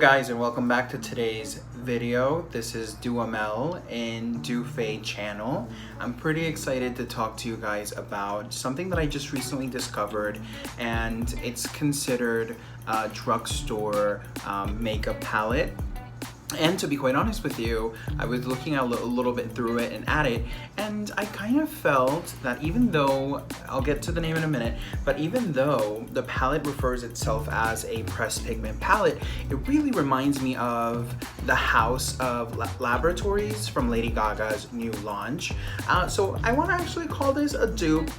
guys, and welcome back to today's video. This is Duamel in DUPE channel. I'm pretty excited to talk to you guys about something that I just recently discovered, and it's considered a drugstore makeup palette. And to be quite honest with you, I was looking a little bit through it and at it, and I kind of felt that even though, I'll get to the name in a minute, but even though the palette refers itself as a pressed pigment palette, it really reminds me of the Haus of Laboratories from Lady Gaga's new launch. So I want to actually call this a dupe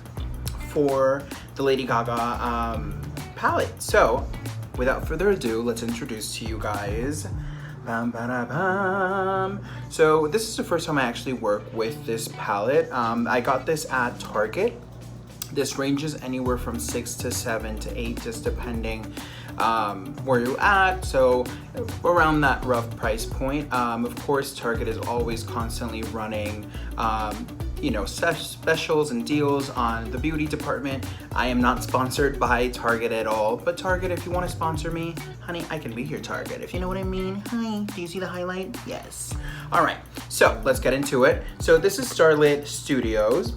for the Lady Gaga palette. So without further ado, let's introduce to you guys So this is the first time I actually work with this palette. I got this at Target. This ranges anywhere from 6 to 7 to 8, just depending where you're at. So around that rough price point. Of course, Target is always constantly running specials and deals on the beauty department. I am not sponsored by Target at all, but Target, if you want to sponsor me, honey, I can be your Target, if you know what I mean. Hi, do you see the highlight? Yes. All right, so let's get into it. So this is Starlit Studios.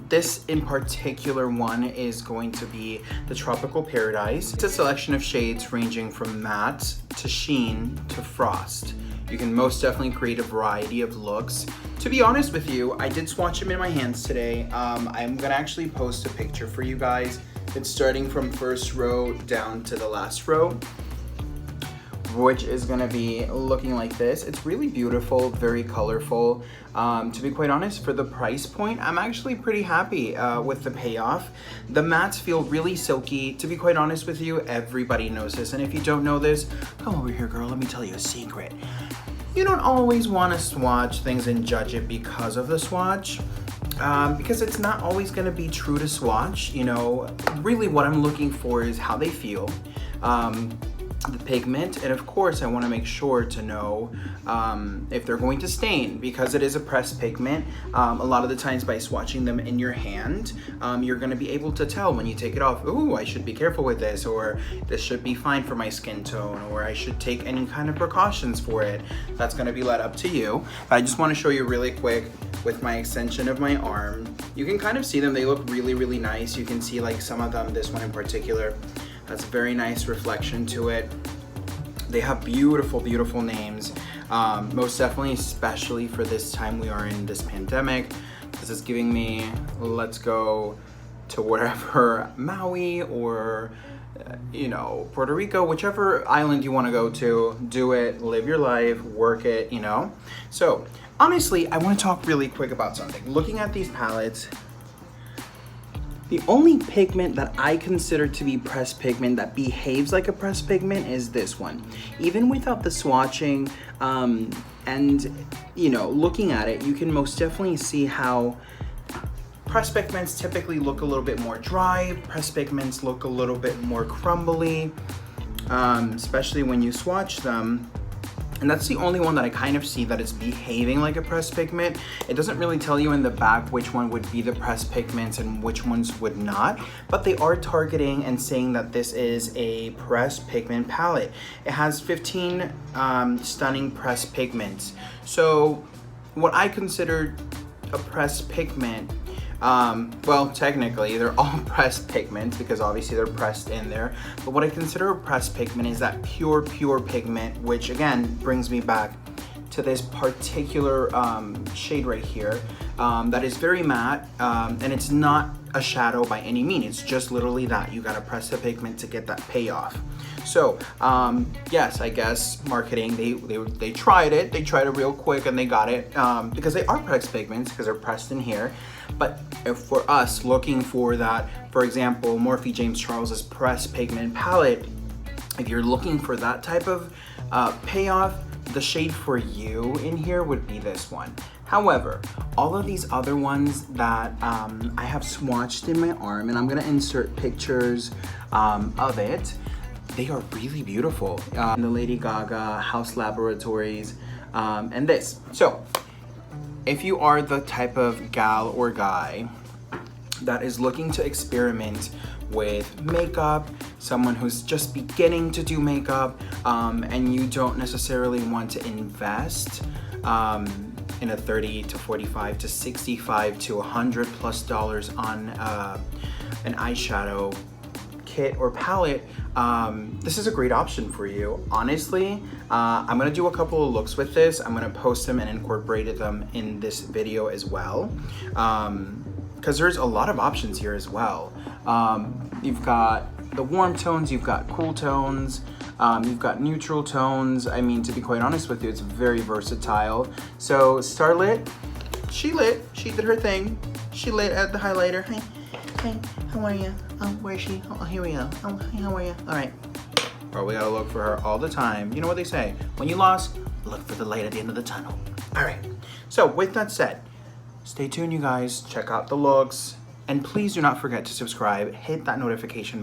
This in particular one is going to be the Tropical Paradise. It's a selection of shades ranging from matte to sheen to frost. You can most definitely create a variety of looks. To be honest with you, I did swatch them in my hands today. I'm gonna actually post a picture for you guys. It's starting from first row down to the last row, which is gonna be looking like this. It's really beautiful, very colorful. To be quite honest, for the price point, I'm actually pretty happy with the payoff. The mattes feel really silky. To be quite honest with you, everybody knows this. And if you don't know this, come over here, girl, let me tell you a secret. You don't always wanna swatch things and judge it because of the swatch. Because it's not always gonna be true to swatch. You know, really what I'm looking for is how they feel. The pigment, and of course I want to make sure to know if they're going to stain, because it is a pressed pigment. A lot of the times by swatching them in your hand, you're going to be able to tell when you take it off, ooh, I should be careful with this, or this should be fine for my skin tone, or I should take any kind of precautions for it. That's going to be led up to you. But I just want to show you really quick with my extension of my arm. You can kind of see them. They look really, really nice. You can see like some of them, this one in particular, that's a very nice reflection to it. They have beautiful, beautiful names. Most definitely, especially for this time we are in this pandemic. This is giving me, let's go to whatever, Maui or, Puerto Rico, whichever island you want to go to, do it, live your life, work it, So honestly, I want to talk really quick about something. Looking at these palettes, the only pigment that I consider to be pressed pigment that behaves like a pressed pigment is this one. Even without the swatching, looking at it, you can most definitely see how pressed pigments typically look a little bit more dry. Pressed pigments look a little bit more crumbly, especially when you swatch them. And that's the only one that I kind of see that is behaving like a pressed pigment. It doesn't really tell you in the back which one would be the pressed pigments and which ones would not, but they are targeting and saying that this is a pressed pigment palette. It has 15 stunning pressed pigments. So what I consider a pressed pigment, well, technically they're all pressed pigments because obviously they're pressed in there. But what I consider a pressed pigment is that pure pigment, which again brings me back to this particular shade right here that is very matte, and it's not a shadow by any means. It's just literally that. You gotta press the pigment to get that payoff. So yes, I guess marketing, they tried it. They tried it real quick and they got it because they are pressed pigments because they're pressed in here. But if for us looking for that, for example, Morphe James Charles's pressed pigment palette, if you're looking for that type of payoff, the shade for you in here would be this one. However, all of these other ones that I have swatched in my arm, and I'm gonna insert pictures of it, they are really beautiful. The Lady Gaga, Haus Laboratories, and this. So, if you are the type of gal or guy that is looking to experiment with makeup, someone who's just beginning to do makeup, and you don't necessarily want to invest in a $30 to $45 to $65 to $100+ on an eyeshadow kit or palette, this is a great option for you. Honestly, I'm gonna do a couple of looks with this. I'm gonna post them and incorporate them in this video as well, because there's a lot of options here as well. You've got the warm tones, you've got cool tones, you've got neutral tones. I mean, to be quite honest with you, it's very versatile. So Starlit, she did her thing. She lit at the highlighter. Hey, how are you? Where is she? Oh, here we go. Oh, hey, how are you? All right. Bro, we gotta look for her all the time. You know what they say? When you're lost, look for the light at the end of the tunnel. All right. So with that said, stay tuned, you guys. Check out the looks. And please do not forget to subscribe. Hit that notification